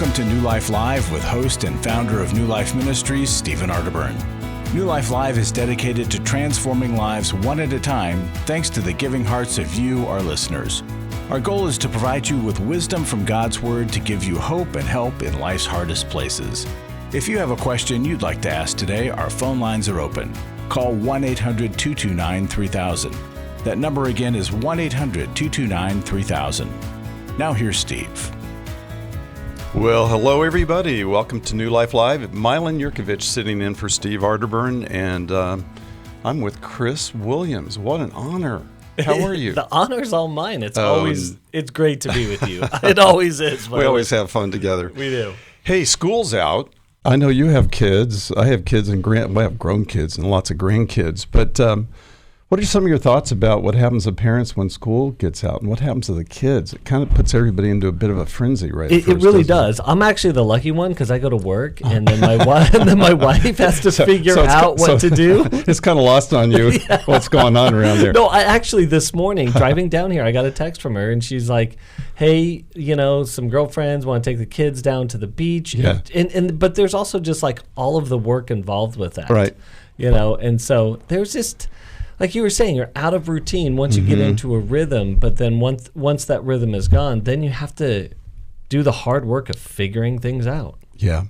Welcome to New Life Live with host and founder of New Life Ministries, Stephen Arterburn. New Life Live is dedicated to transforming lives one at a time, thanks to the giving hearts of you, our listeners. Our goal is to provide you with wisdom from God's Word to give you hope and help in life's hardest places. If you have a question you'd like to ask today, our phone lines are open. Call 1-800-229-3000. That number again is 1-800-229-3000. Now here's Steve. Well, hello everybody. Welcome to New Life Live. Milan Yerkovich sitting in for Steve Arterburn, and I'm with Chris Williams. What an honor. How are you? The honor's all mine. It's great to be with you. It always is. We always have fun together. We do. Hey, school's out. I know you have kids. I have kids and I have grown kids and lots of grandkids. But what are some of your thoughts about what happens to parents when school gets out and what happens to the kids? It kind of puts everybody into a bit of a frenzy, right? It really does. I'm actually the lucky one because I go to work and then my wife has to figure out what to do. It's kind of lost on you what's going on around there. No, I actually this morning driving down here, I got a text from her and she's like, "Hey, some girlfriends want to take the kids down to the beach." Yeah. But there's also just like all of the work involved with that. Right. And so there's just, like you were saying, you're out of routine once you get into a rhythm, but then once that rhythm is gone, then you have to do the hard work of figuring things out. Yeah.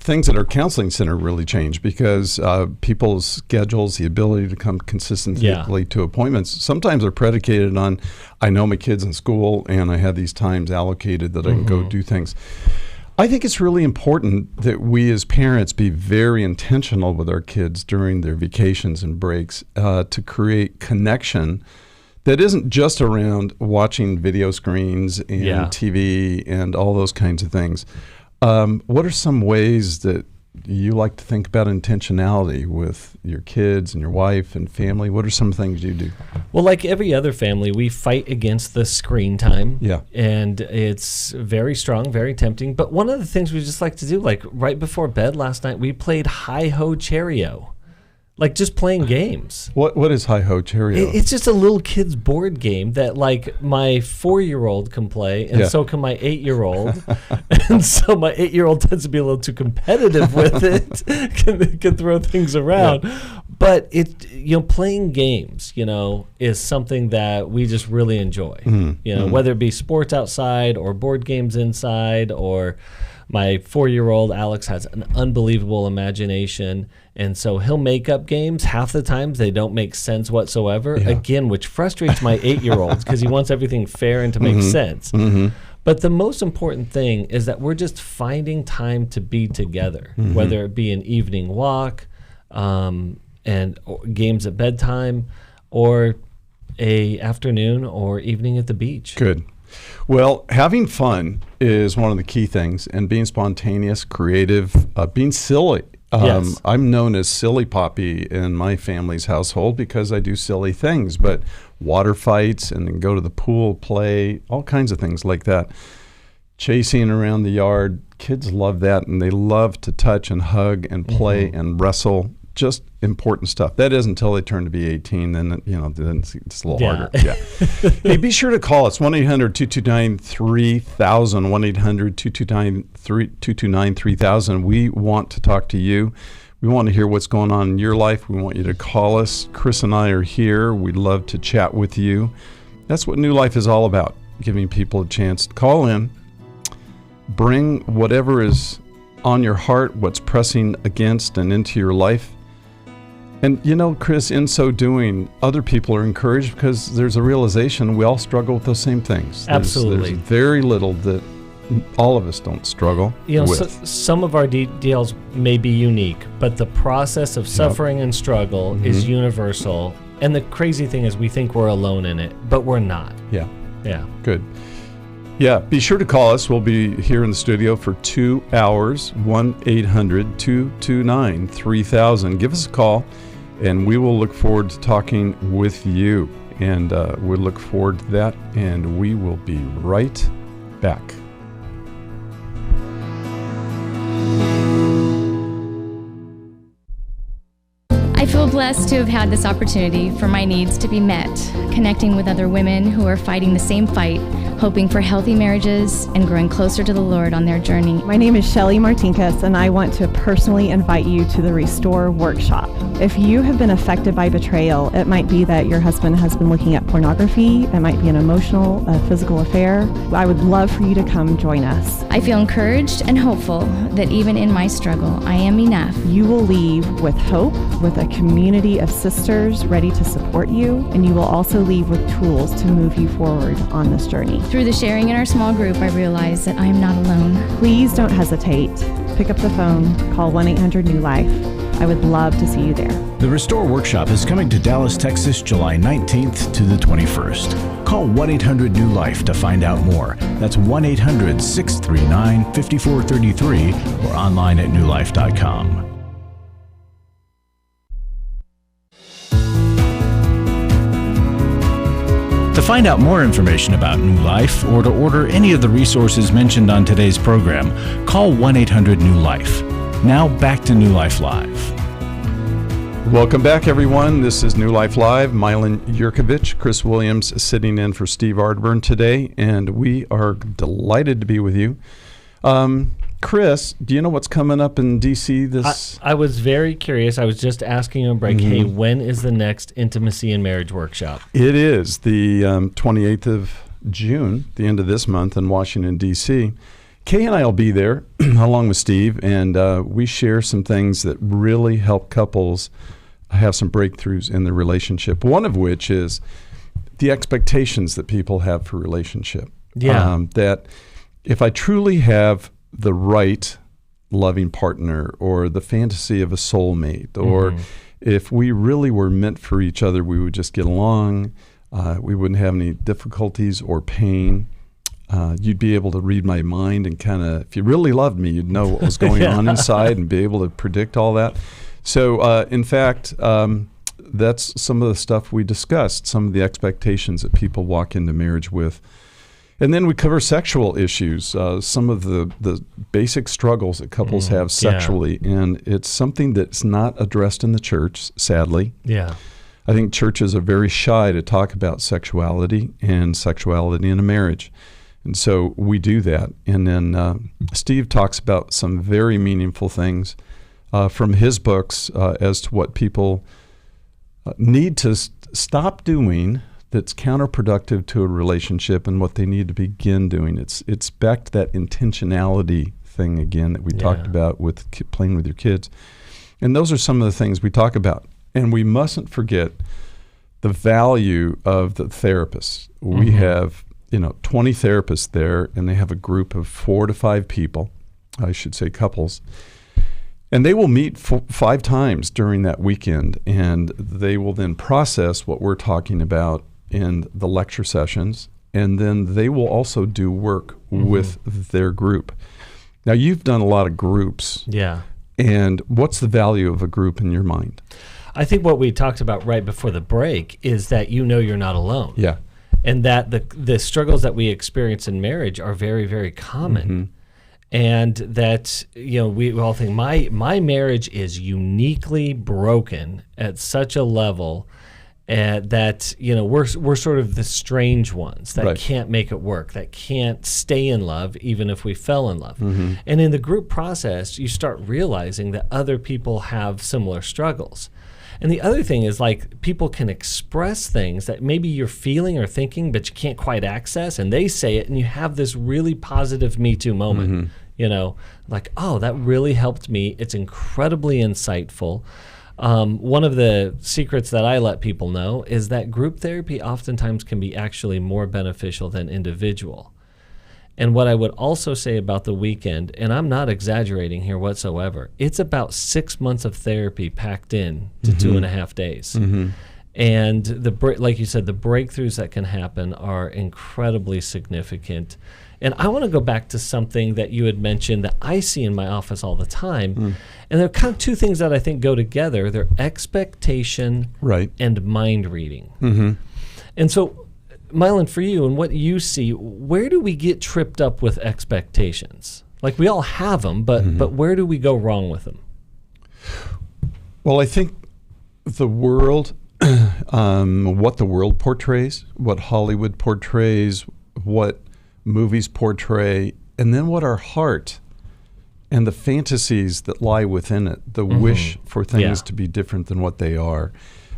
Things at our counseling center really change because people's schedules, the ability to come consistently to appointments, sometimes are predicated on, I know my kid's in school and I have these times allocated that I can go do things. I think it's really important that we as parents be very intentional with our kids during their vacations and breaks to create connection that isn't just around watching video screens and TV and all those kinds of things. What are some ways that you like to think about intentionality with your kids and your wife and family? What are some things you do? Well, like every other family, we fight against the screen time. Yeah. And it's very strong, very tempting. But one of the things we just like to do, like right before bed last night, we played Hi-Ho Cherry-O. Like just playing games. What is Hi-Ho Cherry-O? It's just a little kid's board game that like my 4-year-old can play, and so can my 8-year-old. And so my 8-year-old tends to be a little too competitive with it, can throw things around. Yeah. But playing games, is something that we just really enjoy. Whether it be sports outside or board games inside, or my 4-year-old Alex has an unbelievable imagination, and so he'll make up games. Half the times they don't make sense whatsoever, again, which frustrates my 8-year-olds because he wants everything fair and to make sense. But the most important thing is that we're just finding time to be together, whether it be an evening walk and games at bedtime or a afternoon or evening at the beach. Good. Well, having fun is one of the key things, and being spontaneous, creative, being silly. I'm known as Silly Poppy in my family's household because I do silly things, but water fights and then go to the pool, play, all kinds of things like that. Chasing around the yard, kids love that, and they love to touch and hug and play and wrestle. Just important stuff. That is until they turn to be 18, then it's a little harder. Yeah. Hey, be sure to call us 1-800-229-3000, 1-800-229-3000. We want to talk to you. We want to hear what's going on in your life. We want you to call us. Chris and I are here. We'd love to chat with you. That's what New Life is all about, giving people a chance to call in, bring whatever is on your heart, what's pressing against and into your life. And Chris, in so doing, other people are encouraged because there's a realization we all struggle with those same things. Absolutely. There's very little that all of us don't struggle with. Some of our deals may be unique, but the process of suffering and struggle is universal. And the crazy thing is we think we're alone in it, but we're not. Yeah. Yeah. Good. Yeah, be sure to call us. We'll be here in the studio for 2 hours, 1-800-229-3000. Give us a call, and we will look forward to talking with you. And we look forward to that, and we will be right back. I feel blessed to have had this opportunity for my needs to be met, connecting with other women who are fighting the same fight, hoping for healthy marriages and growing closer to the Lord on their journey. My name is Shelly Martinkus, and I want to personally invite you to the Restore Workshop. If you have been affected by betrayal, it might be that your husband has been looking at pornography, it might be an emotional, physical affair. I would love for you to come join us. I feel encouraged and hopeful that even in my struggle, I am enough. You will leave with hope, with a community of sisters ready to support you, and you will also leave with tools to move you forward on this journey. Through the sharing in our small group, I realize that I am not alone. Please don't hesitate. Pick up the phone, call 1-800-NEW-LIFE. I would love to see you there. The Restore Workshop is coming to Dallas, Texas, July 19th to the 21st. Call 1-800-NEW-LIFE to find out more. That's 1-800-639-5433 or online at newlife.com. To find out more information about New Life or to order any of the resources mentioned on today's program, call 1-800-NEW-LIFE. Now back to New Life Live. Welcome back, everyone. This is New Life Live. Milan, Yerkovich, Chris Williams sitting in for Steve Arterburn today, and we are delighted to be with you. Chris, do you know what's coming up in D.C. this? I was very curious. I was just asking on break, hey, when is the next Intimacy and Marriage Workshop? It is the 28th of June, the end of this month in Washington, D.C. Kay and I will be there along with Steve, and we share some things that really help couples have some breakthroughs in their relationship, one of which is the expectations that people have for relationship. Yeah. That if I truly have the right loving partner or the fantasy of a soulmate, or if we really were meant for each other, we would just get along, we wouldn't have any difficulties or pain. You'd be able to read my mind and kind of, if you really loved me, you'd know what was going on inside and be able to predict all that. So in fact, that's some of the stuff we discussed, some of the expectations that people walk into marriage with. And then we cover sexual issues, some of the basic struggles that couples have sexually. And it's something that's not addressed in the church, sadly. Yeah. I think churches are very shy to talk about sexuality and sexuality in a marriage. And so we do that. And then Steve talks about some very meaningful things from his books as to what people need to stop doing that's counterproductive to a relationship and what they need to begin doing. It's back to that intentionality thing again that we talked about with playing with your kids. And those are some of the things we talk about. And we mustn't forget the value of the therapists. We have 20 therapists there, and they have a group of 4 to 5 people, I should say couples. And they will meet 5 times during that weekend, and they will then process what we're talking about in the lecture sessions, and then they will also do work with their group. Now, you've done a lot of groups. Yeah. And what's the value of a group in your mind? I think what we talked about right before the break is that you're not alone. Yeah. And that the struggles that we experience in marriage are very, very common. And that, we all think my marriage is uniquely broken at such a level that we're sort of the strange ones that can't make it work, that can't stay in love even if we fell in love. And in the group process, you start realizing that other people have similar struggles. And the other thing is, like, people can express things that maybe you're feeling or thinking, but you can't quite access, and they say it, and you have this really positive Me Too moment. Like, oh, that really helped me. It's incredibly insightful. One of the secrets that I let people know is that group therapy oftentimes can be actually more beneficial than individual. And what I would also say about the weekend, and I'm not exaggerating here whatsoever, it's about 6 months of therapy packed in to 2.5 days. And like you said, the breakthroughs that can happen are incredibly significant. And I want to go back to something that you had mentioned that I see in my office all the time. And there are kind of 2 things that I think go together. They're expectation and mind reading. And so, Milan, for you and what you see, where do we get tripped up with expectations? Like, we all have them, but where do we go wrong with them? Well, I think the world, what the world portrays, what Hollywood portrays, what movies portray, and then what our heart and the fantasies that lie within it, the wish for things to be different than what they are.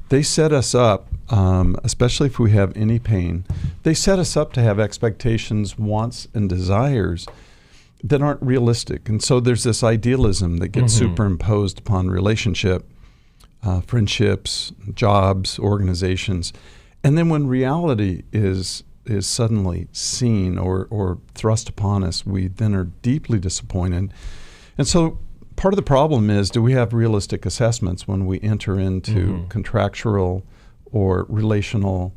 They set us up, especially if we have any pain, they set us up to have expectations, wants, and desires that aren't realistic. And so there's this idealism that gets superimposed upon relationship, friendships, jobs, organizations. And then when reality is suddenly seen or thrust upon us, we then are deeply disappointed. And so part of the problem is, do we have realistic assessments when we enter into contractual or relational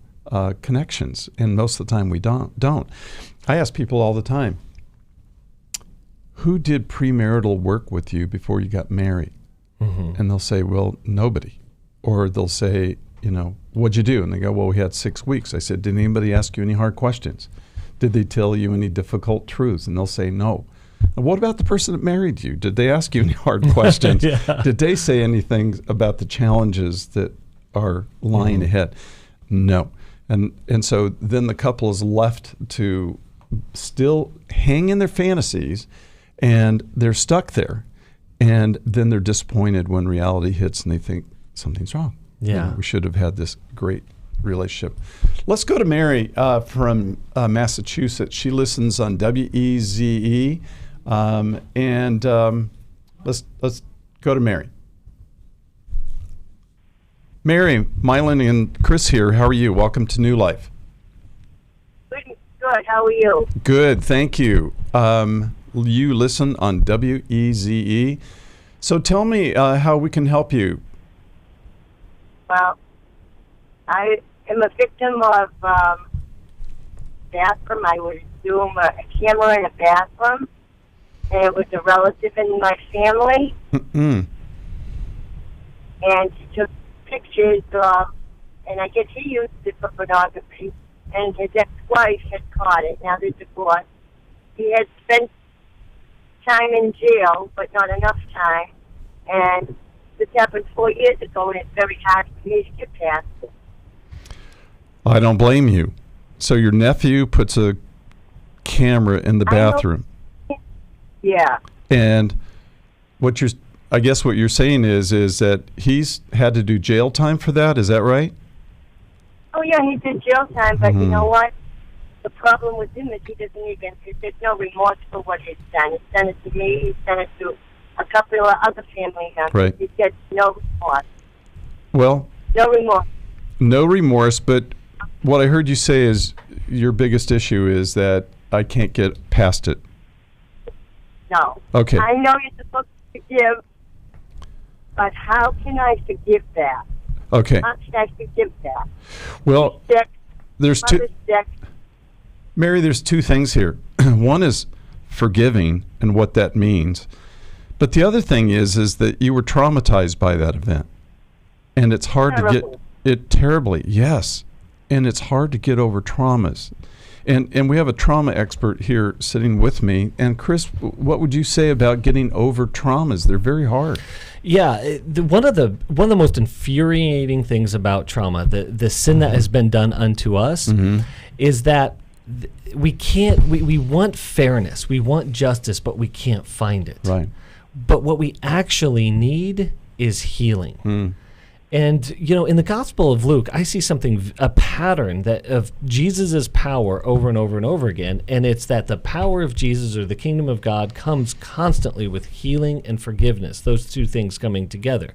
connections? And most of the time we don't. I ask people all the time, who did premarital work with you before you got married? And they'll say, well, nobody. Or they'll say, what'd you do? And they go, well, we had 6 weeks. I said, did anybody ask you any hard questions? Did they tell you any difficult truths? And they'll say, no. And what about the person that married you? Did they ask you any hard questions? Did they say anything about the challenges that are lying ahead? No. And so then the couple is left to still hang in their fantasies, and they're stuck there. And then they're disappointed when reality hits and they think something's wrong. Yeah. We should have had this great relationship. Let's go to Mary from Massachusetts. She listens on WEZE. Let's go to Mary. Mary, Milan and Chris here. How are you? Welcome to New Life. Good. How are you? Good. Thank you. You listen on WEZE. So tell me how we can help you. Well, I am a victim of bathroom. I was doing a camera in a bathroom, and it was a relative in my family. And he took pictures of, and I guess he used it for pornography, and his ex-wife had caught it. Now they're divorced. He had spent time in jail, but not enough time. And this happened 4 years ago, and it's very hard for me to get past it. I don't blame you. So your nephew puts a camera in the bathroom. Yeah. And I guess what you're saying is that he's had to do jail time for that. Is that right? Oh, yeah, he did jail time, but you know what? The problem with him is there's no remorse for what he's done. He sent it to me, he sent it to a couple of other family members. Right. He said no remorse. Well, no remorse. No remorse, but what I heard you say is your biggest issue is that I can't get past it. No. Okay. I know you're supposed to forgive, but how can I forgive that? Okay. How can I forgive that? Well, there's two. Sick. Mary, there's two things here. One is forgiving and what that means. But the other thing is that you were traumatized by that event. And it's hard to get it terribly, yes. And it's hard to get over traumas. And we have a trauma expert here sitting with me. And Chris, what would you say about getting over traumas? They're very hard. Yeah, one of the most infuriating things about trauma, the sin that has been done unto us, is that we can't. We want fairness, we want justice, but we can't find it. Right. But what we actually need is healing. And, in the Gospel of Luke, I see a pattern of Jesus' power over and over and over again, and it's that the power of Jesus or the kingdom of God comes constantly with healing and forgiveness, those two things coming together.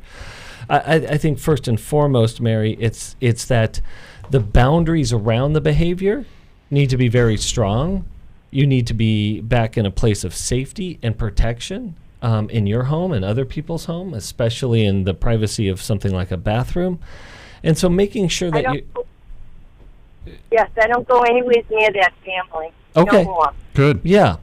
I think first and foremost, Mary, it's that the boundaries around the behavior need to be very strong. You need to be back in a place of safety and protection. In your home and other people's home, especially in the privacy of something like a bathroom. And so making sure that Yes, I don't go anywhere near that family. Okay. No more. Good. Yeah.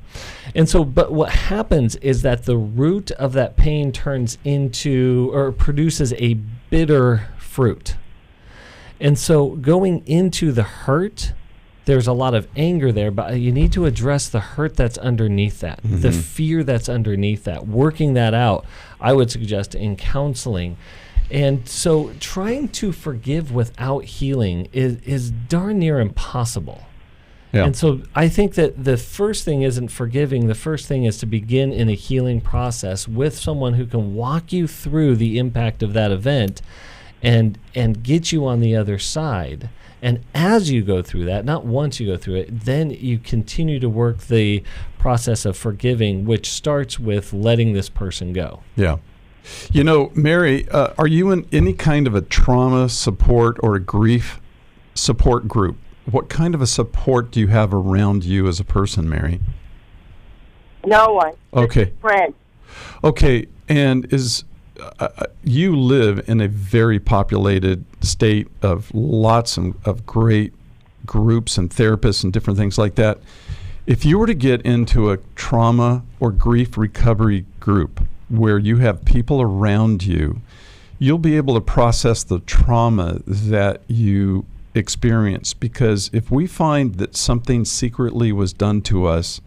And so, but what happens is that the root of that pain turns into or produces a bitter fruit. And so going into the hurt, there's a lot of anger there, but you need to address the hurt that's underneath that, the fear that's underneath that, working that out, I would suggest, in counseling. And so trying to forgive without healing is darn near impossible. Yeah. And so I think that the first thing isn't forgiving. The first thing is to begin in a healing process with someone who can walk you through the impact of that event and get you on the other side. And as you go through that, not once you go through it, then you continue to work the process of forgiving, which starts with letting this person go. Yeah. You know, Mary, are you in any kind of a trauma support or a grief support group? What kind of a support do you have around you as a person, Mary? No one. Okay. Friends. Okay. And you live in a very populated state of lots of great groups and therapists and different things like that. If you were to get into a trauma or grief recovery group where you have people around you, you'll be able to process the trauma that you experience. Because if we find that something secretly was done to us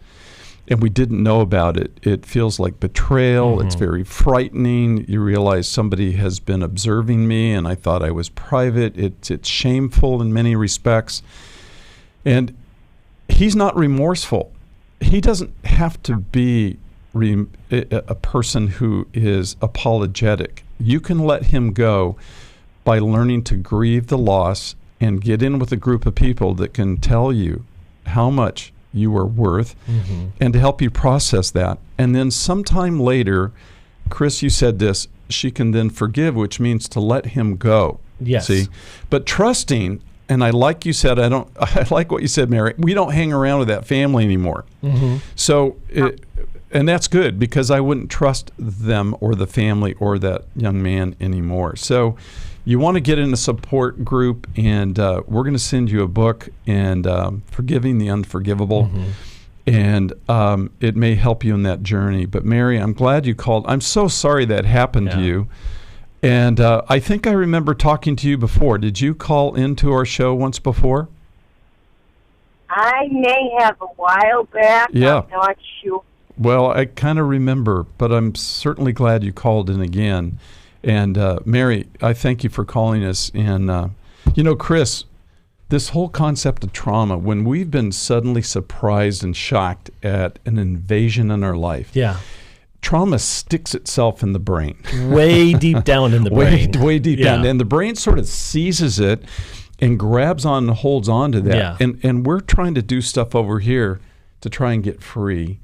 and we didn't know about it, it feels like betrayal. It's very frightening. You realize somebody has been observing me and I thought I was private. It's shameful in many respects. And he's not remorseful. He doesn't have to be a person who is apologetic. You can let him go by learning to grieve the loss and get in with a group of people that can tell you how much you are worth and to help you process that. And then sometime later, Chris, you said this, she can then forgive, which means to let him go. Yes. See? But trusting, and I like you said, I like what you said, Mary, we don't hang around with that family anymore. So, and that's good because I wouldn't trust them or the family or that young man anymore. So you want to get in a support group, and we're going to send you a book, and Forgiving the Unforgivable, and it may help you in that journey. But Mary, I'm glad you called. I'm so sorry that happened to you. And I think I remember talking to you before. Did you call into our show once before? I may have a while back. Yeah. I'm not sure. Well, I kind of remember, but I'm certainly glad you called in again. And Mary, I thank you for calling us. And, you know, Chris, this whole concept of trauma, when we've been suddenly surprised and shocked at an invasion in our life, trauma sticks itself in the brain. Way deep down in the brain. Way deep down. And the brain sort of seizes it and grabs on and holds on to that. And we're trying to do stuff over here to try and get free.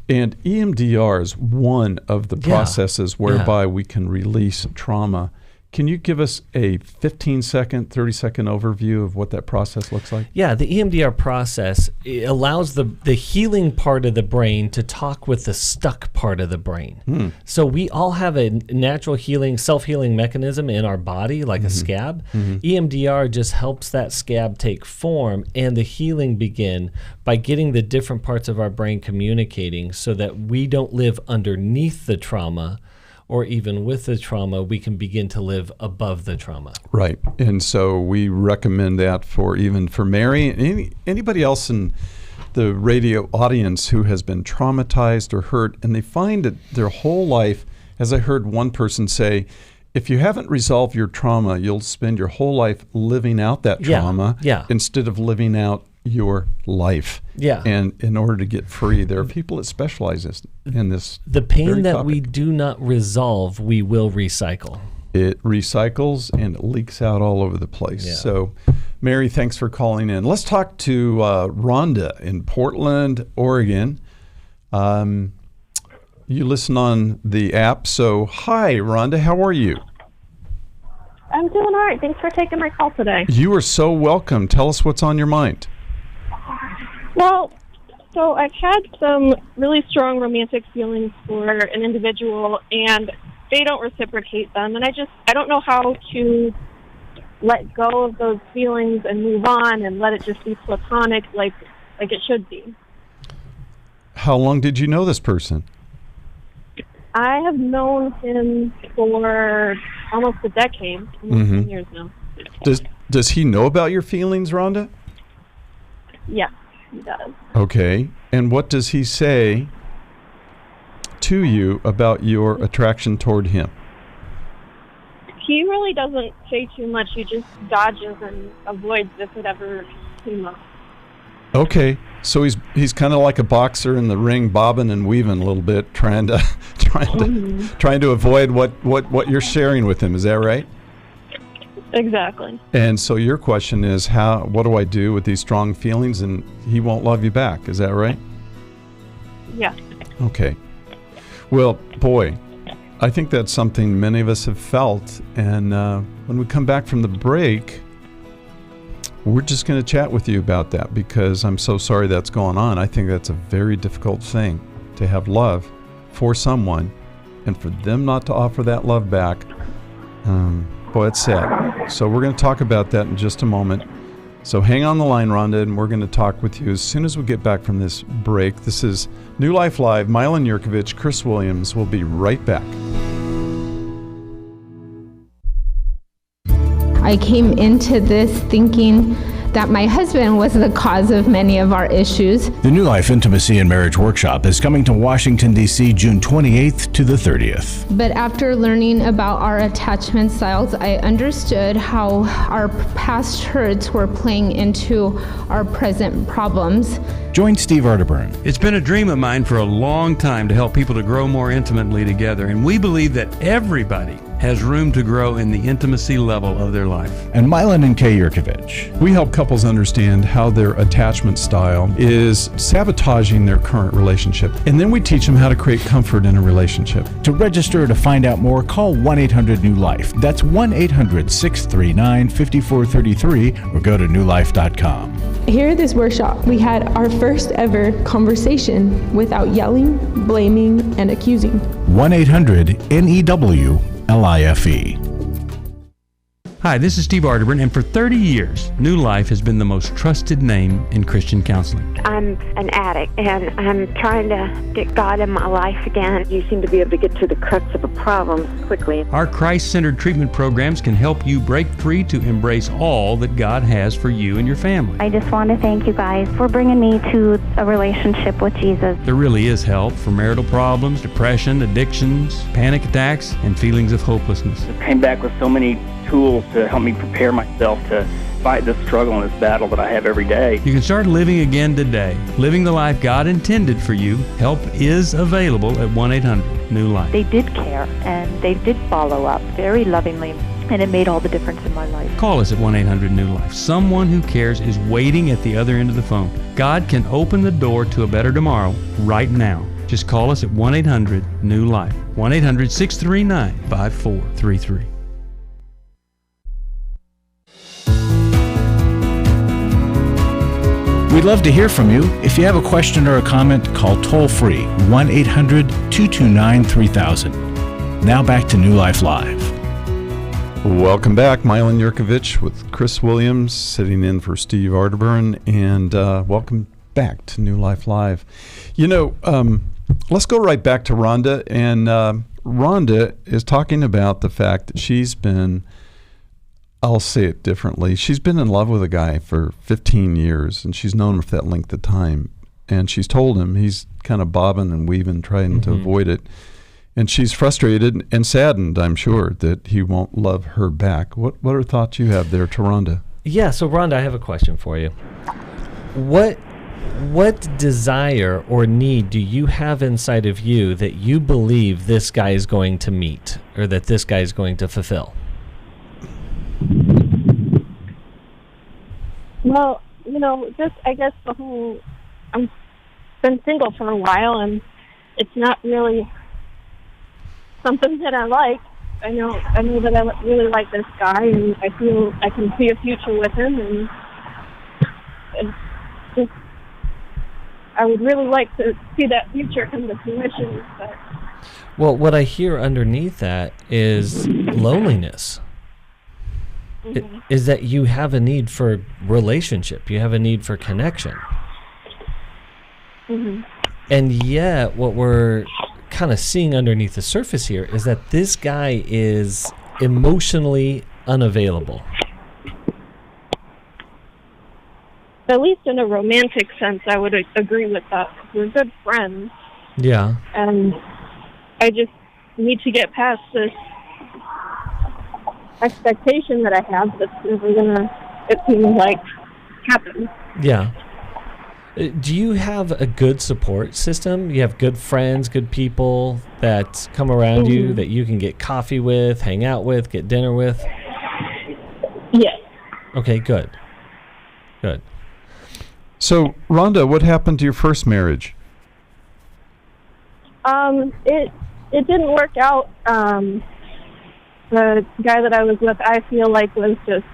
And EMDR is one of the processes whereby we can release trauma. Can you give us a 15-second, 30-second overview of what that process looks like? Yeah, the EMDR process allows the healing part of the brain to talk with the stuck part of the brain. So we all have a natural healing, self-healing mechanism in our body, like a scab. EMDR just helps that scab take form and the healing begin by getting the different parts of our brain communicating so that we don't live underneath the trauma, or even with the trauma, we can begin to live above the trauma. Right. And so we recommend that for Mary and anybody else in the radio audience who has been traumatized or hurt, and they find that their whole life, as I heard one person say, if you haven't resolved your trauma, you'll spend your whole life living out that trauma instead of living out your life. And in order to get free, there are people that specialize in this. The pain that we do not resolve, we will recycle. It recycles and it leaks out all over the place. So, Mary, thanks for calling in. Let's talk to Rhonda in Portland, Oregon. You listen on the app. So, hi, Rhonda. How are you? I'm doing all right. Thanks for taking my call today. You are so welcome. Tell us what's on your mind. Well, so I've had some really strong romantic feelings for an individual, and they don't reciprocate them. And I don't know how to let go of those feelings and move on and let it just be platonic like it should be. How long did you know this person? I have known him for almost a decade, almost 10 years now. Does he know about your feelings, Rhonda? Yes, he does. Okay. And what does he say to you about your attraction toward him? He really doesn't say too much. He just dodges and avoids if it ever came up. Okay, so he's kind of like a boxer in the ring, bobbing and weaving a little bit, trying to avoid what you're sharing with him. Is that right? Exactly. And so your question is, what do I do with these strong feelings? And he won't love you back. Is that right? Yeah. Okay. Well, boy, I think that's something many of us have felt. And when we come back from the break, we're just going to chat with you about that, because I'm so sorry that's going on. I think that's a very difficult thing, to have love for someone and for them not to offer that love back. Boy, it's sad. So we're going to talk about that in just a moment. So hang on the line, Rhonda, and we're going to talk with you as soon as we get back from this break. This is New Life Live. Milan, Yerkovich, Chris Williams. We'll be right back. I came into this thinking that my husband was the cause of many of our issues. The New Life Intimacy and Marriage Workshop is coming to Washington, D.C. June 28th to the 30th. But after learning about our attachment styles, I understood how our past hurts were playing into our present problems. Join Steve Arterburn. It's been a dream of mine for a long time to help people to grow more intimately together, and we believe that everybody has room to grow in the intimacy level of their life. And Milan and Kay Yerkovich. We help couples understand how their attachment style is sabotaging their current relationship. And then we teach them how to create comfort in a relationship. To register or to find out more, call 1-800-NEW-LIFE. That's 1-800-639-5433 or go to newlife.com. Here at this workshop, we had our first ever conversation without yelling, blaming, and accusing. 1-800-NEW-LIFE. Hi, this is Steve Arterburn, and for 30 years, New Life has been the most trusted name in Christian counseling. I'm an addict, and I'm trying to get God in my life again. You seem to be able to get to the crux of a problem quickly. Our Christ-centered treatment programs can help you break free to embrace all that God has for you and your family. I just want to thank you guys for bringing me to a relationship with Jesus. There really is help for marital problems, depression, addictions, panic attacks, and feelings of hopelessness. I came back with so many tools to help me prepare myself to fight this struggle and this battle that I have every day. You can start living again today, living the life God intended for you. Help is available at 1-800-NEW-LIFE. They did care, and they did follow up very lovingly, and it made all the difference in my life. Call us at 1-800-NEW-LIFE. Someone who cares is waiting at the other end of the phone. God can open the door to a better tomorrow right now. Just call us at 1-800-NEW-LIFE. 1-800-639-5433. We'd love to hear from you. If you have a question or a comment, call toll-free 1-800-229-3000. Now back to New Life Live. Welcome back. Milan Yerkovich with Chris Williams sitting in for Steve Arterburn, and welcome back to New Life Live. You know, let's go right back to Rhonda, and Rhonda is talking about the fact that she's been, I'll say it differently, she's been in love with a guy for 15 years, and she's known him for that length of time. And she's told him, he's kind of bobbing and weaving, trying to avoid it. And she's frustrated and saddened, I'm sure, that he won't love her back. What are thoughts you have there to Rhonda? Yeah, so Rhonda, I have a question for you. What desire or need do you have inside of you that you believe this guy is going to meet, or that this guy is going to fulfill? Well, you know, just I guess the whole, I've been single for a while, and it's not really something that I like. I know that I really like this guy, and I feel I can see a future with him, and just I would really like to see that future come to fruition. But. Well, what I hear underneath that is loneliness. Mm-hmm. Is that you have a need for relationship, you have a need for connection. Mm-hmm. And yet what we're kind of seeing underneath the surface here is that this guy is emotionally unavailable. At least in a romantic sense, I would agree with that. We're good friends. Yeah. And I just need to get past this expectation that I have that's never gonna, it seems like, happen. Yeah. Do you have a good support system? You have good friends, good people that come around you that you can get coffee with, hang out with, get dinner with? Yes. Okay, good. Good. So, Rhonda, what happened to your first marriage? It didn't work out. The guy that I was with, I feel like, was just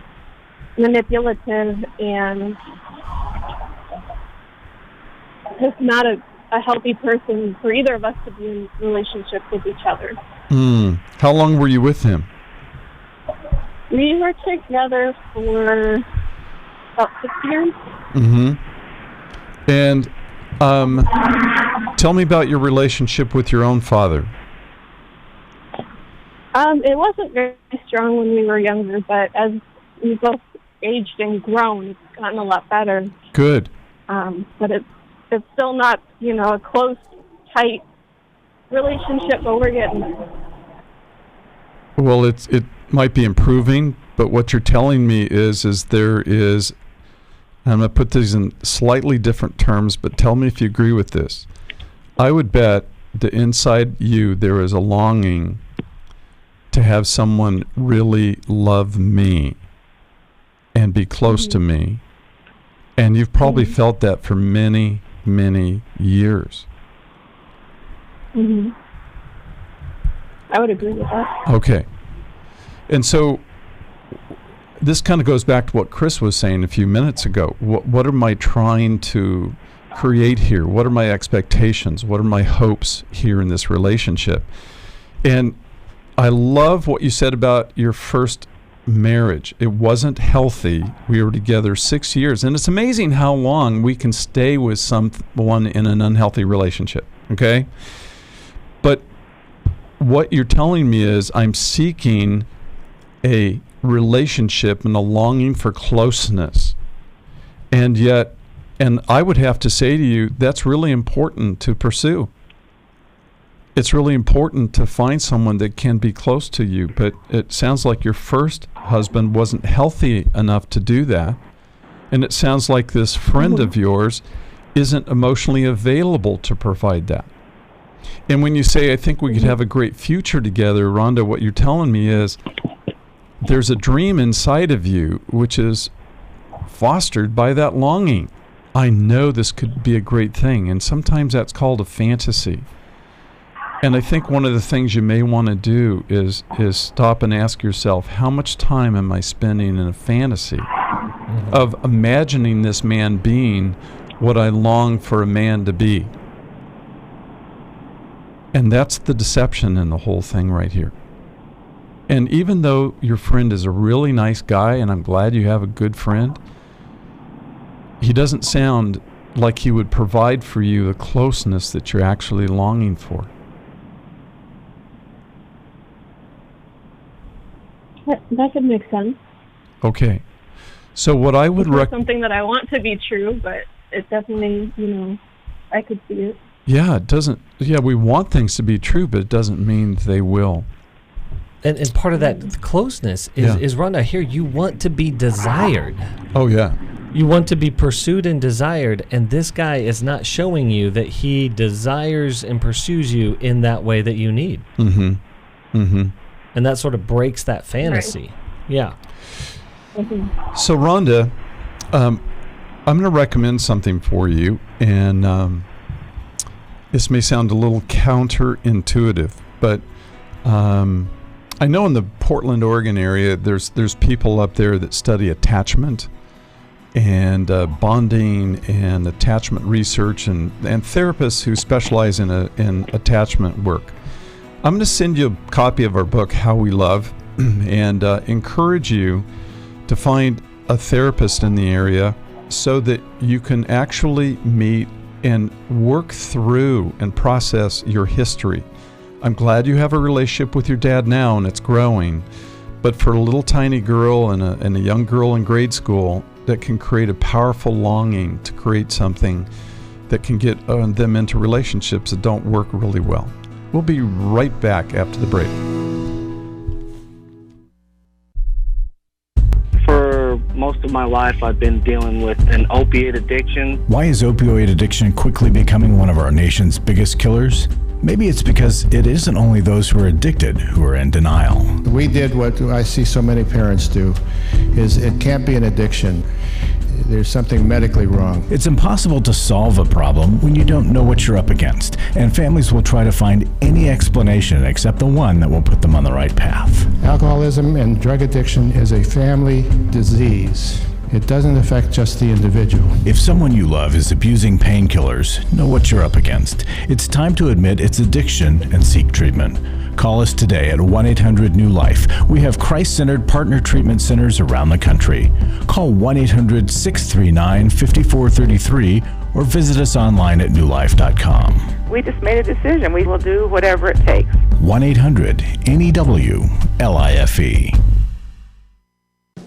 manipulative and just not a healthy person for either of us to be in a relationship with each other. How long were you with him? We were together for about 6 years. And tell me about your relationship with your own father. It wasn't very strong when we were younger, but as we both aged and grown, it's gotten a lot better. Good. But it's still not, a close, tight relationship, but we're getting there. Well, it might be improving, but what you're telling me is there is, I'm going to put these in slightly different terms, but tell me if you agree with this. I would bet that inside you there is a longing to have someone really love me and be close to me. And you've probably felt that for many, many years. I would agree with that. Okay. And so this kind of goes back to what Chris was saying a few minutes ago. What am I trying to create here? What are my expectations? What are my hopes here in this relationship? And I love what you said about your first marriage. It wasn't healthy. We were together 6 years. And it's amazing how long we can stay with someone in an unhealthy relationship. Okay? But what you're telling me is I'm seeking a relationship and a longing for closeness. And yet, and I would have to say to you, that's really important to pursue. It's really important to find someone that can be close to you, but it sounds like your first husband wasn't healthy enough to do that. And it sounds like this friend of yours isn't emotionally available to provide that. And when you say, I think we could have a great future together, Rhonda, what you're telling me is there's a dream inside of you which is fostered by that longing. I know this could be a great thing. And sometimes that's called a fantasy. And I think one of the things you may want to do is stop and ask yourself, how much time am I spending in a fantasy of imagining this man being what I long for a man to be? And that's the deception in the whole thing right here. And even though your friend is a really nice guy, and I'm glad you have a good friend, he doesn't sound like he would provide for you the closeness that you're actually longing for. That could make sense. Okay. So what I would recommend... something that I want to be true, but it definitely, I could see it. Yeah, it doesn't... Yeah, we want things to be true, but it doesn't mean they will. And part of that closeness is Rhonda, here, you want to be desired. Oh, yeah. You want to be pursued and desired, and this guy is not showing you that he desires and pursues you in that way that you need. And that sort of breaks that fantasy. Right. Yeah. So, Rhonda, I'm going to recommend something for you, and this may sound a little counterintuitive, but I know in the Portland, Oregon area, there's people up there that study attachment and bonding and attachment research, and therapists who specialize in attachment work. I'm going to send you a copy of our book, How We Love, and encourage you to find a therapist in the area so that you can actually meet and work through and process your history. I'm glad you have a relationship with your dad now and it's growing, but for a little tiny girl and a young girl in grade school, that can create a powerful longing to create something that can get them into relationships that don't work really well. We'll be right back after the break. For Most of my life I've been dealing with an opiate addiction. Why is opioid addiction quickly becoming one of our nation's biggest killers? Maybe it's because it isn't only those who are addicted who are in denial. We did what I see so many parents do, is it can't be an addiction. There's something medically wrong. It's impossible to solve a problem when you don't know what you're up against, and families will try to find any explanation except the one that will put them on the right path. Alcoholism and drug addiction is a family disease. It doesn't affect just the individual. If someone you love is abusing painkillers, know what you're up against. It's time to admit it's addiction and seek treatment. Call us today at 1-800-NEW-LIFE. We have Christ-centered partner treatment centers around the country. Call 1-800-639-5433 or visit us online at newlife.com. We just made a decision. We will do whatever it takes. 1-800-NEW-LIFE.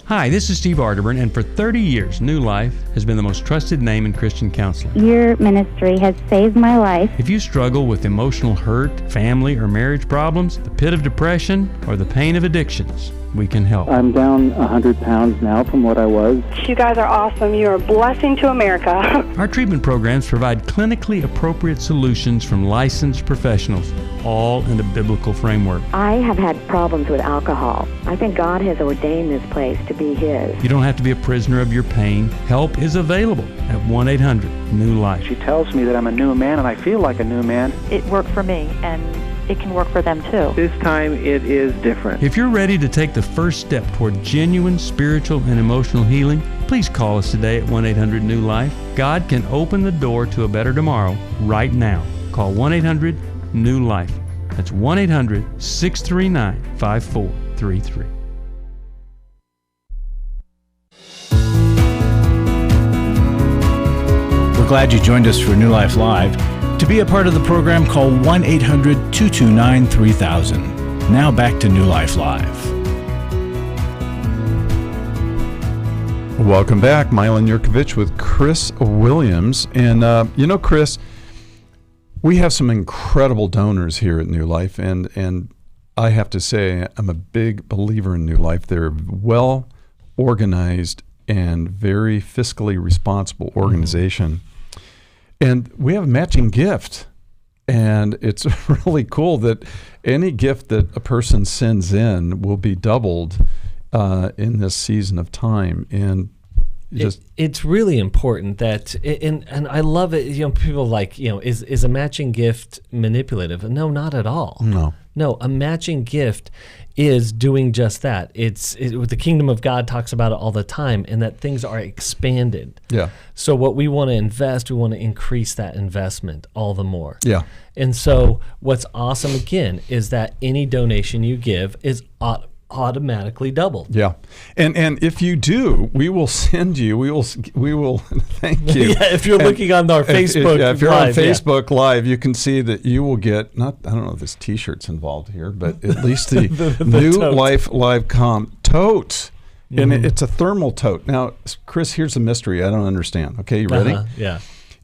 Hi, this is Steve Arterburn, and for 30 years, New Life has been the most trusted name in Christian counseling. Your ministry has saved my life. If you struggle with emotional hurt, family or marriage problems, the pit of depression, or the pain of addictions, we can help. I'm down 100 pounds now from what I was. You guys are awesome. You're a blessing to America. Our treatment programs provide clinically appropriate solutions from licensed professionals, all in a biblical framework. I have had problems with alcohol. I think God has ordained this place to be His. You don't have to be a prisoner of your pain. Help is available at 1-800-NEW-LIFE. She tells me that I'm a new man, and I feel like a new man. It worked for me, and it can work for them too. This time it is different. If you're ready to take the first step toward genuine spiritual and emotional healing, please call us today at 1-800-NEW-LIFE. God can open the door to a better tomorrow right now. Call 1-800-NEW-LIFE. That's 1-800-639-5433. We're glad you joined us for New Life Live. To be a part of the program, call 1-800-229-3000. Now back to New Life Live. Welcome back. Milan Yerkovich with Chris Williams. And, Chris, we have some incredible donors here at New Life. And I have to say, I'm a big believer in New Life. They're well organized and very fiscally responsible organization. Mm-hmm. And we have a matching gift, and it's really cool that any gift that a person sends in will be doubled in this season of time. And it's really important that, and I love it. People like, is a matching gift manipulative? No, not at all. No, a matching gift is doing just that. The kingdom of God talks about it all the time, and that things are expanded. Yeah. So what we want to invest, we want to increase that investment all the more. Yeah. And so what's awesome again is that any donation you give is automatically doubled. Yeah. And if you do, we will send you, we will thank you. Yeah, if you're looking on our Facebook if you're Live, on Facebook Live, you can see that you will get, I don't know if there's t-shirts involved here, but at least the New tote. Life Live tote. Mm-hmm. And it's a thermal tote. Now, Chris, here's a mystery I don't understand. Okay, you ready? Yeah.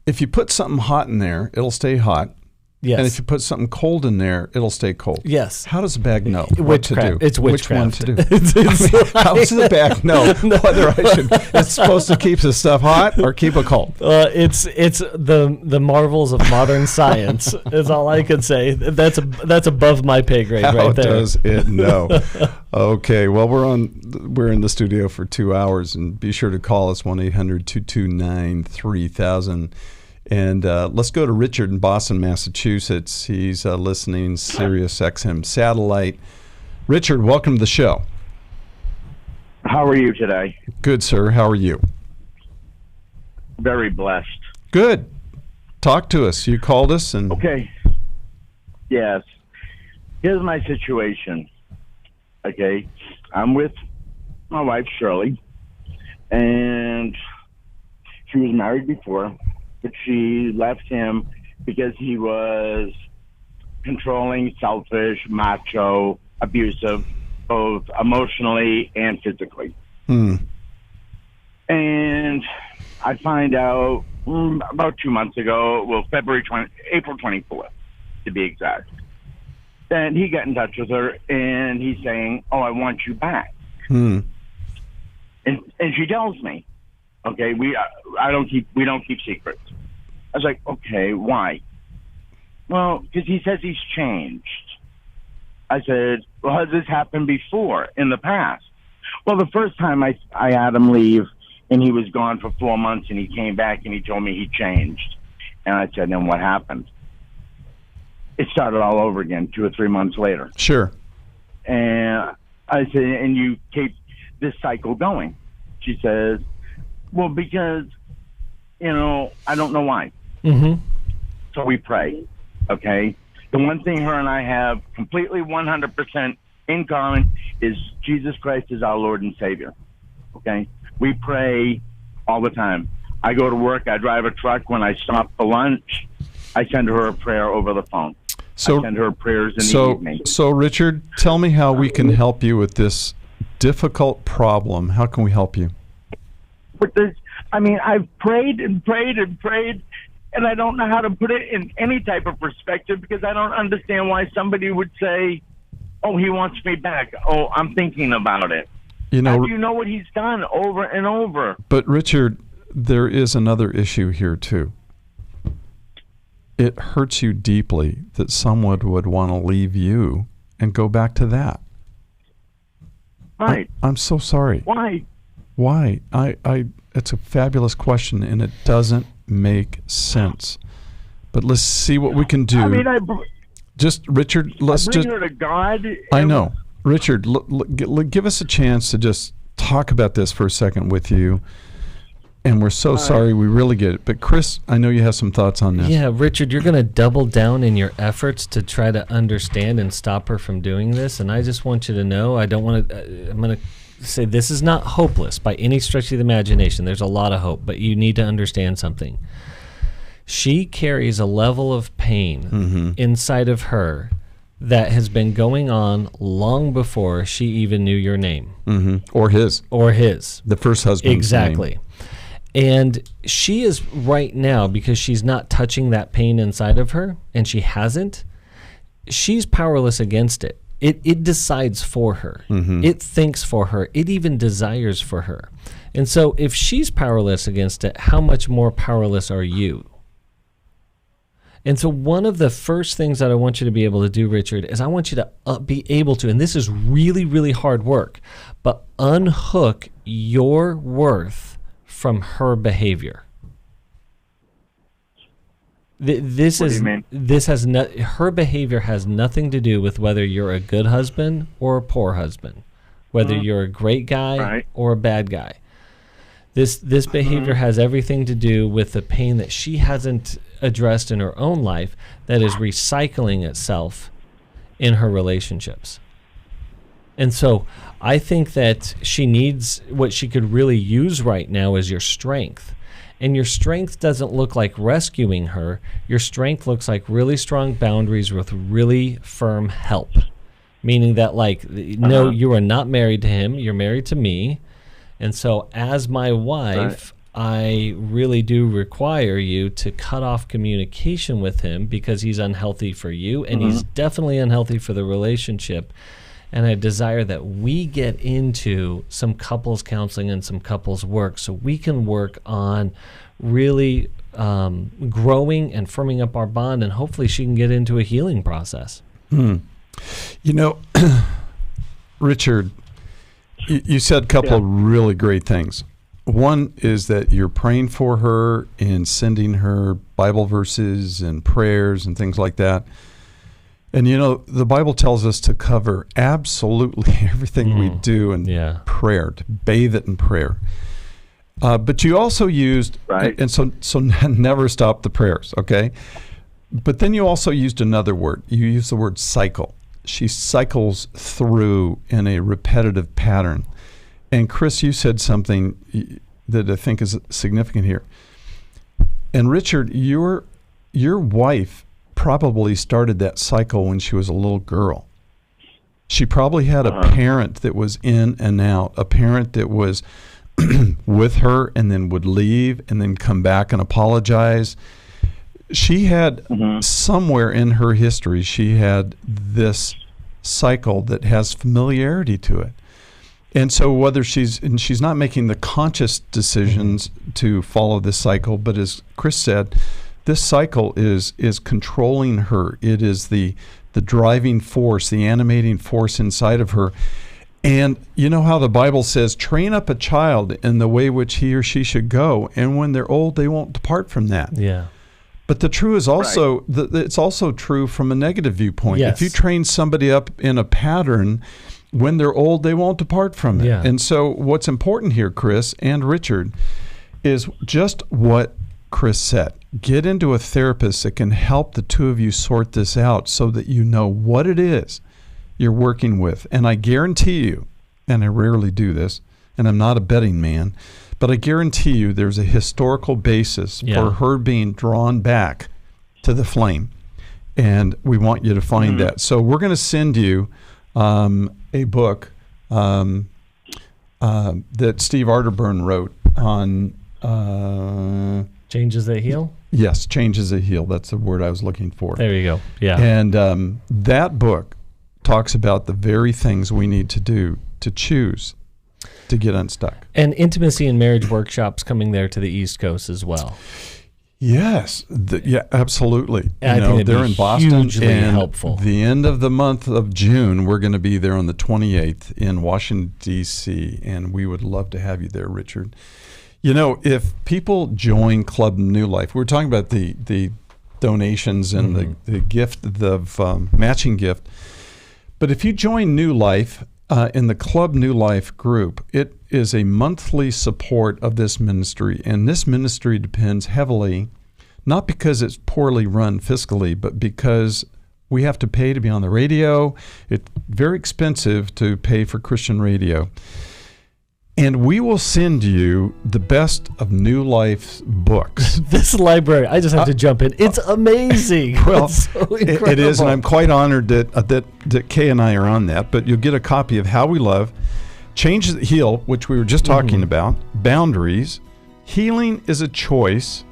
If you put something hot in there, it'll stay hot. Yes. And if you put something cold in there, it'll stay cold. Yes. How does the bag know what to do? It's witchcraft. Which one to do? How does the bag know whether it's supposed to keep the stuff hot or keep it cold? It's the marvels of modern science is all I can say. That's above my pay grade right there. How does it know? Okay, well, we're in the studio for 2 hours, and be sure to call us 1-800-229-3000. And let's go to Richard in Boston, Massachusetts. He's listening Sirius XM satellite. Richard, welcome to the show. How are you today? Good, sir. How are you? Very blessed. Good. Talk to us. You called us. Okay. Yes. Here's my situation. Okay. I'm with my wife, Shirley, and she was married before. But she left him because he was controlling, selfish, macho, abusive, both emotionally and physically. And I find out about 2 months ago, April 24th, to be exact. Then he got in touch with her, and he's saying, "Oh, I want you back." And she tells me, okay, we don't keep secrets. I was like, okay, why? Well, because he says he's changed. I said, well, has this happened before in the past? Well, the first time I had him leave, and he was gone for 4 months, and he came back and he told me he changed. And I said, then what happened? It started all over again 2 or 3 months later. Sure. And I said, and you keep this cycle going. She says, well, because, I don't know why. Mm-hmm. So we pray, okay? The one thing her and I have completely 100% in common is Jesus Christ is our Lord and Savior, okay? We pray all the time. I go to work. I drive a truck. When I stop for lunch, I send her a prayer over the phone. I send her prayers in the evening. So, Richard, tell me how we can help you with this difficult problem. How can we help you? With this, I've prayed and prayed and prayed, and I don't know how to put it in any type of perspective because I don't understand why somebody would say, oh, he wants me back. Oh, I'm thinking about it. How do you know what he's done over and over? But, Richard, there is another issue here, too. It hurts you deeply that someone would want to leave you and go back to that. Right. I'm so sorry. Why? Why? It's a fabulous question, and it doesn't make sense. But let's see what we can do. Richard, let's bring her to God. I know. Richard, give us a chance to just talk about this for a second with you. And we're so sorry. We really get it. But Chris, I know you have some thoughts on this. Yeah, Richard, you're going to double down in your efforts to try to understand and stop her from doing this. And I just want you to know, I'm going to say this is not hopeless by any stretch of the imagination. There's a lot of hope, but you need to understand something. She carries a level of pain inside of her that has been going on long before she even knew your name. Or his. The first husband's name. Exactly. And she is right now, because she's not touching that pain inside of her, and she hasn't, she's powerless against it. It decides for her. It thinks for her. It even desires for her. And so if she's powerless against it, how much more powerless are you? And so one of the first things that I want you to be able to do, Richard, is I want you to be able to, and this is really, really hard work, but unhook your worth from her behavior. Her behavior has nothing to do with whether you're a good husband or a poor husband, whether you're a great guy or a bad guy. This behavior has everything to do with the pain that she hasn't addressed in her own life that is recycling itself in her relationships. And so I think that she needs, what she could really use right now is your strength. And your strength doesn't look like rescuing her. Your strength looks like really strong boundaries with really firm help. Meaning that, no, you are not married to him. You're married to me. And so as my wife, I really do require you to cut off communication with him because he's unhealthy for you, and he's definitely unhealthy for the relationship. And I desire that we get into some couples counseling and some couples work so we can work on really growing and firming up our bond, and hopefully she can get into a healing process. Richard, you said a couple of really great things. One is that you're praying for her and sending her Bible verses and prayers and things like that. And, the Bible tells us to cover absolutely everything we do in prayer, to bathe it in prayer. But you also used, and so never stop the prayers, okay? But then you also used another word. You used the word cycle. She cycles through in a repetitive pattern. And Chris, you said something that I think is significant here. And Richard, your wife probably started that cycle when she was a little girl. She probably had a parent that was in and out, a parent that was with her and then would leave and then come back and apologize. She had somewhere in her history, she had this cycle that has familiarity to it. And so whether she's not making the conscious decisions to follow this cycle, but as Chris said, this cycle is controlling her. It is the driving force, the animating force inside of her. And you know how the Bible says, train up a child in the way which he or she should go, and when they're old, they won't depart from that. Yeah. But the true is also, it's also true from a negative viewpoint. Yes. If you train somebody up in a pattern, when they're old, they won't depart from it. Yeah. And so what's important here, Chris and Richard, is just what Chris said. Get into a therapist that can help the two of you sort this out so that you know what it is you're working with. And I guarantee you, and I rarely do this, and I'm not a betting man, but I guarantee you there's a historical basis for her being drawn back to the flame. And we want you to find that. So we're going to send you a book that Steve Arterburn wrote on... Changes That Heal? Yes, Changes That Heal. That's the word I was looking for. There you go. Yeah. And that book talks about the very things we need to do to choose to get unstuck. And intimacy and marriage workshops coming there to the East Coast as well. Yes. Yeah, absolutely. I think they're in Boston. Hugely and helpful. The end of the month of June, we're going to be there on the 28th in Washington, D.C., and we would love to have you there, Richard. You know, if people join Club New Life, we're talking about the donations and the gift, the matching gift. But if you join New Life in the Club New Life group, it is a monthly support of this ministry. And this ministry depends heavily, not because it's poorly run fiscally, but because we have to pay to be on the radio. It's very expensive to pay for Christian radio. And we will send you the best of New Life's books. This library, I just have to jump in. It's amazing. Well, it's so incredible. It is, and I'm quite honored that Kay and I are on that. But you'll get a copy of How We Love, Changes That Heal, which we were just talking about, Boundaries, Healing is a Choice,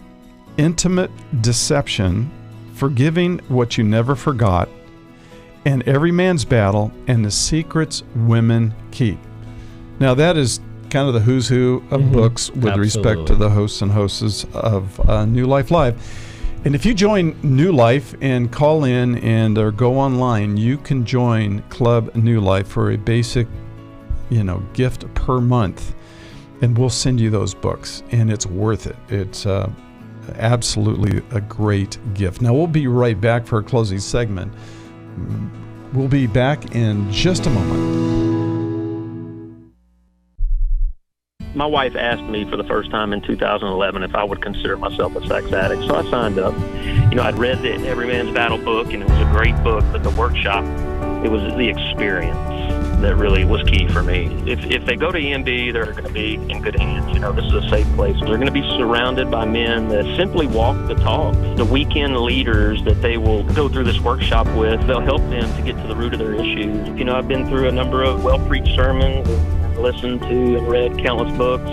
Intimate Deception, Forgiving What You Never Forgot, and Every Man's Battle, and the Secrets Women Keep. Now that is kind of the who's who of books with respect to the hosts and hostess of New Life Live. And if you join New Life and call in and or go online, you can join Club New Life for a basic, gift per month, and we'll send you those books, and it's worth it. It's absolutely a great gift. Now we'll be right back for our closing segment. We'll be back in just a moment. My wife asked me for the first time in 2011 if I would consider myself a sex addict, so I signed up. I'd read the Every Man's Battle book, and it was a great book, but the workshop, it was the experience that really was key for me. If they go to EMB, they're going to be in good hands. This is a safe place. They're going to be surrounded by men that simply walk the talk. The weekend leaders that they will go through this workshop with, they'll help them to get to the root of their issues. I've been through a number of well-preached sermons, listened to and read countless books,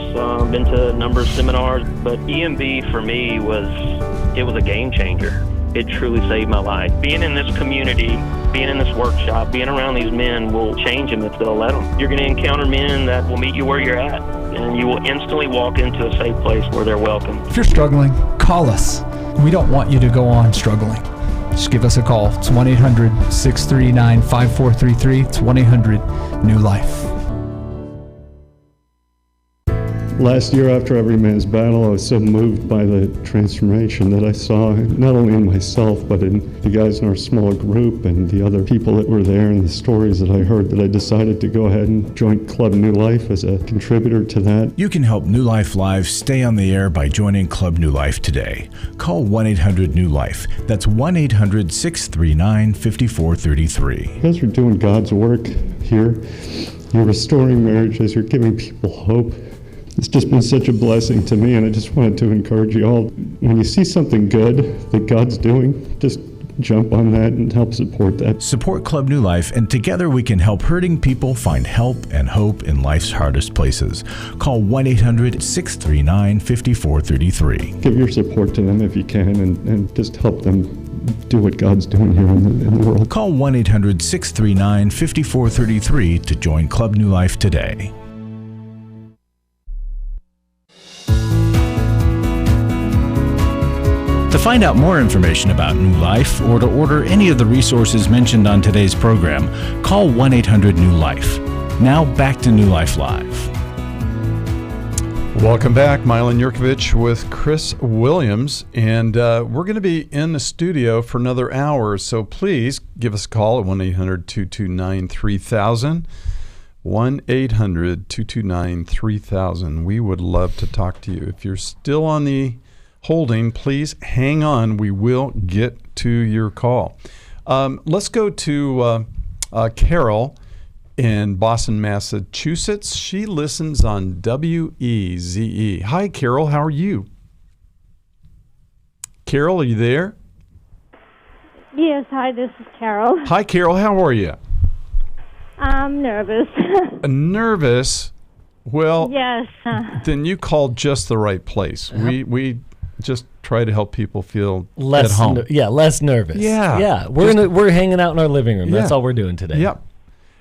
been to a number of seminars, but EMB for me was a game changer. It truly saved my life. Being in this community, being in this workshop, being around these men will change them if they'll let them. You're going to encounter men that will meet you where you're at, and you will instantly walk into a safe place where they're welcome. If you're struggling, call us. We don't want you to go on struggling. Just give us a call. It's 1-800-639-5433. It's 1-800-NEW-LIFE. Last year after Every Man's Battle, I was so moved by the transformation that I saw, not only in myself, but in the guys in our small group and the other people that were there and the stories that I heard, that I decided to go ahead and join Club New Life as a contributor to that. You can help New Life Live stay on the air by joining Club New Life today. Call 1-800-NEW-LIFE. That's 1-800-639-5433. You guys are doing God's work here. You're restoring marriages. You're giving people hope. It's just been such a blessing to me, and I just wanted to encourage you all. When you see something good that God's doing, just jump on that and help support that. Support Club New Life, and together we can help hurting people find help and hope in life's hardest places. Call 1-800-639-5433. Give your support to them if you can, and just help them do what God's doing here in the world. Call 1-800-639-5433 to join Club New Life today. To find out more information about New Life or to order any of the resources mentioned on today's program, call 1-800-NEW-LIFE. Now back to New Life Live. Welcome back. Milan Yerkovich with Chris Williams. And we're going to be in the studio for another hour. So please give us a call at 1-800-229-3000. 1-800-229-3000. We would love to talk to you. If you're still on the holding, please hang on. We will get to your call. Let's go to Carol in Boston, Massachusetts. She listens on WEZE. Hi, Carol. How are you? Carol, are you there? Yes. Hi, this is Carol. Hi, Carol. How are you? I'm nervous. Nervous? Well, yes. Then you called just the right place. We just try to help people feel less at home. Less nervous. Yeah. We're hanging out in our living room. That's Yeah. all we're doing today. Yep.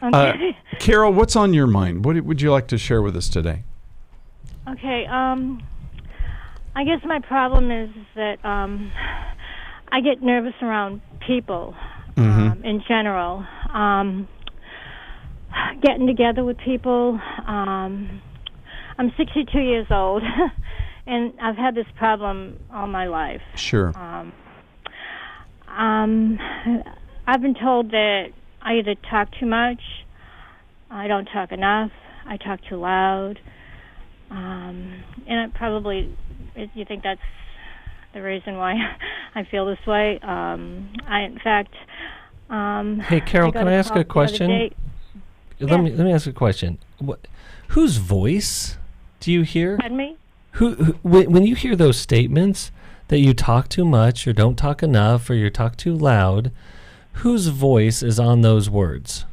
Okay. Carol, what's on your mind? What would you like to share with us today? Okay. I guess my problem is that I get nervous around people in general. Getting together with people. I'm 62 years old, and I've had this problem all my life. Sure. I've been told that I either talk too much, I don't talk enough, I talk too loud, and it probably, you think that's the reason why I feel this way. In fact, hey, Carol, can I ask a question? Let me ask a question. Whose voice do you hear? Pardon me? When you hear those statements that you talk too much or don't talk enough or you talk too loud, whose voice is on those words?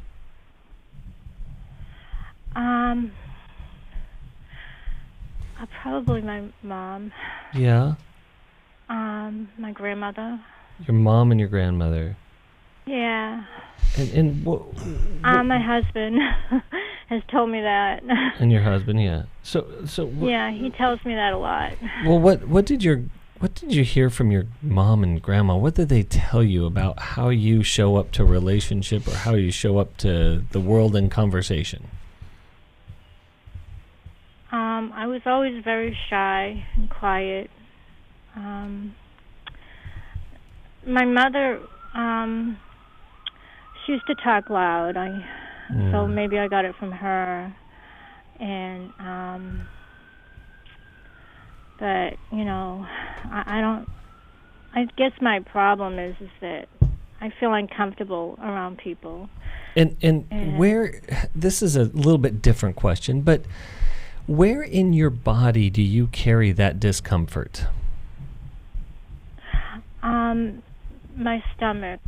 Probably my mom. Yeah. My grandmother. Your mom and your grandmother. Yeah. And my husband has told me that. And your husband, yeah. So. Yeah, he tells me that a lot. Well, what did you hear from your mom and grandma? What did they tell you about how you show up to a relationship or how you show up to the world in conversation? I was always very shy and quiet. My mother, she used to talk loud. So maybe I got it from her. And but I guess my problem is that I feel uncomfortable around people. And where, this is a little bit different question, but where in your body do you carry that discomfort? My stomach.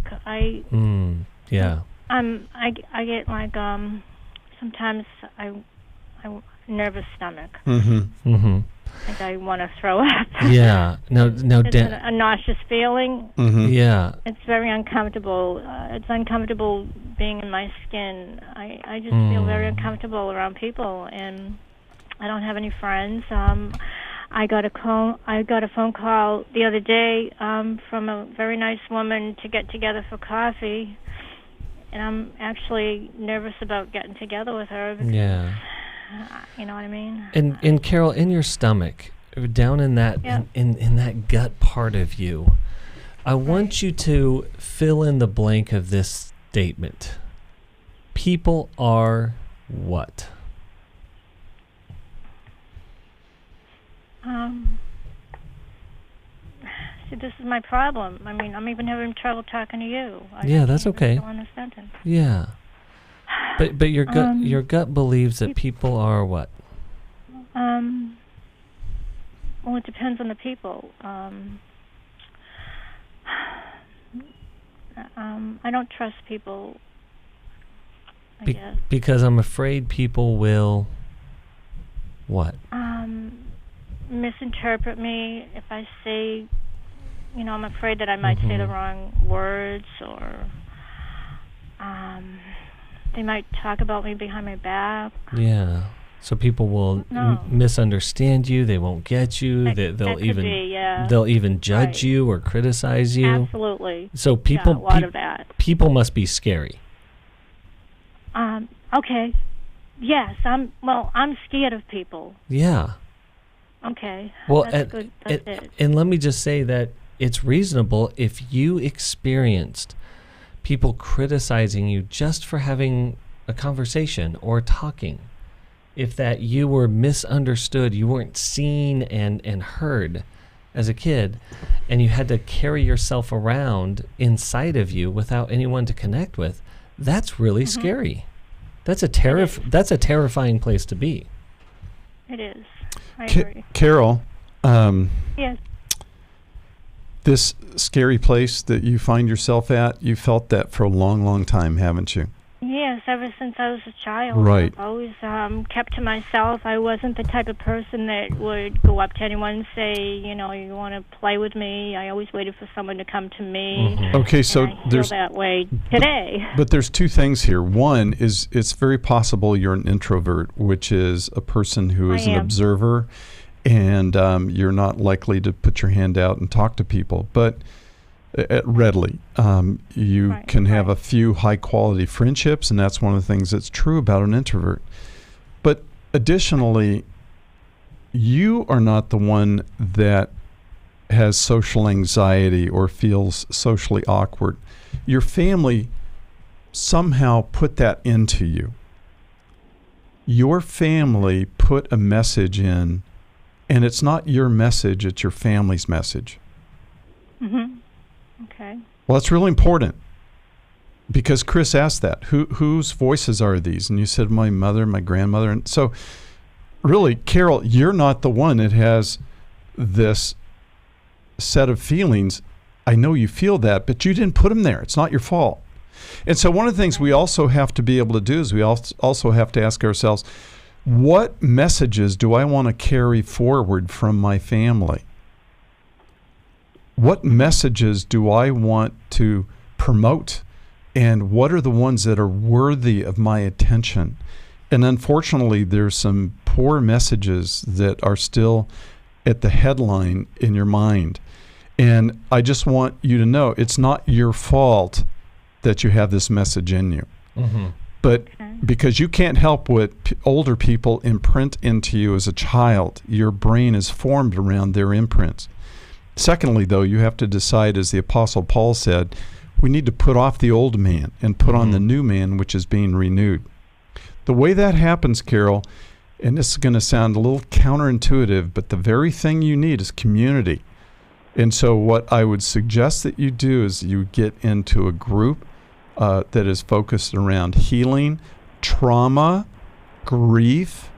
Yeah. I get like sometimes I nervous stomach. Like I want to throw up. Yeah. No. It's a nauseous feeling. Yeah. It's very uncomfortable. It's uncomfortable being in my skin. I just feel very uncomfortable around people, and I don't have any friends. I got a phone call the other day from a very nice woman to get together for coffee, and I'm actually nervous about getting together with her. Yeah. You know what I mean? And Carol, in your stomach, down in that in that gut part of you, I want you to fill in the blank of this statement. People are what? See, this is my problem. I mean, I'm even having trouble talking to you. Yeah, that's okay. Still in a sentence. Yeah. But your gut believes that people are what? Well, it depends on the people. I don't trust people. I guess because I'm afraid people will what? Misinterpret me if I say, I'm afraid that I might say the wrong words, or they might talk about me behind my back. Yeah. So people will misunderstand you. They won't get you. They'll even judge you or criticize you. Absolutely. So people, a lot of that. People must be scary. Okay. Yes, I'm scared of people. Yeah. Okay. Well, that's good. That's it. And let me just say that it's reasonable if you experienced people criticizing you just for having a conversation or talking. If that you were misunderstood, you weren't seen and heard as a kid, and you had to carry yourself around inside of you without anyone to connect with, that's really scary. That's a terrifying place to be. It is. I agree. Carol, yes. This scary place that you find yourself at, you felt that for a long, long time, haven't you? Yes, ever since I was a child. Right. I've always kept to myself. I wasn't the type of person that would go up to anyone and say, you want to play with me. I always waited for someone to come to me. Okay, so I feel that way today. But there's two things here. One is it's very possible you're an introvert, which is a person who is an observer, and you're not likely to put your hand out and talk to people. But readily. You can have a few high-quality friendships, and that's one of the things that's true about an introvert. But additionally, you are not the one that has social anxiety or feels socially awkward. Your family somehow put that into you. Your family put a message in, and it's not your message, it's your family's message. Mm-hmm. Okay. Well, that's really important because Chris asked that. Whose voices are these? And you said, my mother, my grandmother. And so really, Carol, you're not the one that has this set of feelings. I know you feel that, but you didn't put them there. It's not your fault. And so one of the things we also have to be able to do is we also have to ask ourselves, what messages do I want to carry forward from my family? What messages do I want to promote? And what are the ones that are worthy of my attention? And unfortunately, there's some poor messages that are still at the headline in your mind. And I just want you to know it's not your fault that you have this message in you. Mm-hmm. But because you can't help what older people imprint into you as a child, your brain is formed around their imprints. Secondly, though, you have to decide, as the Apostle Paul said, we need to put off the old man and put on the new man, which is being renewed. The way that happens, Carol, and this is going to sound a little counterintuitive, but the very thing you need is community. And so what I would suggest that you do is you get into a group that is focused around healing, trauma, grief.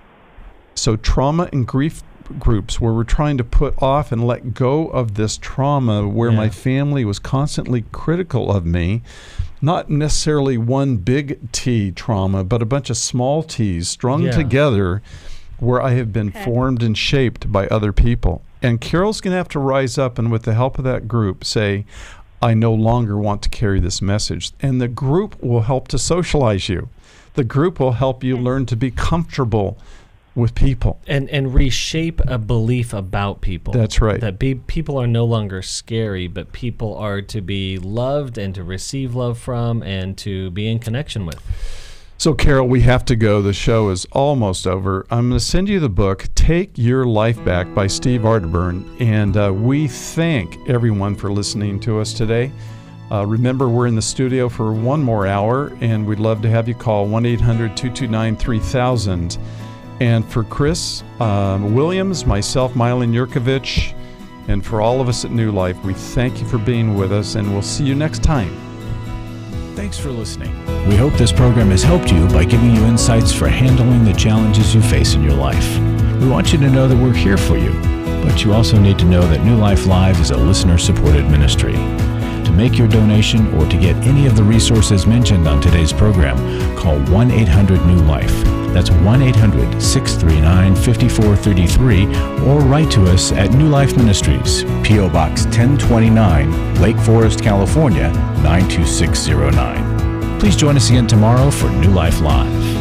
So trauma and grief groups where we're trying to put off and let go of this trauma where my family was constantly critical of me. Not necessarily one big T trauma, but a bunch of small T's strung together where I have been formed and shaped by other people. And Carol's going to have to rise up and with the help of that group say, I no longer want to carry this message. And the group will help to socialize you. The group will help you learn to be comfortable with people. And reshape a belief about people. That's right. That people are no longer scary, but people are to be loved and to receive love from and to be in connection with. So, Carol, we have to go. The show is almost over. I'm going to send you the book, Take Your Life Back by Steve Arterburn. And we thank everyone for listening to us today. Remember, we're in the studio for one more hour, and we'd love to have you call 1-800-229-3000. And for Chris Williams, myself, Milan, Yerkovich, and for all of us at New Life, we thank you for being with us, and we'll see you next time. Thanks for listening. We hope this program has helped you by giving you insights for handling the challenges you face in your life. We want you to know that we're here for you, but you also need to know that New Life Live is a listener-supported ministry. To make your donation or to get any of the resources mentioned on today's program, call 1-800-NEW-LIFE. That's 1-800-639-5433, or write to us at New Life Ministries, P.O. Box 1029, Lake Forest, California, 92609. Please join us again tomorrow for New Life Live.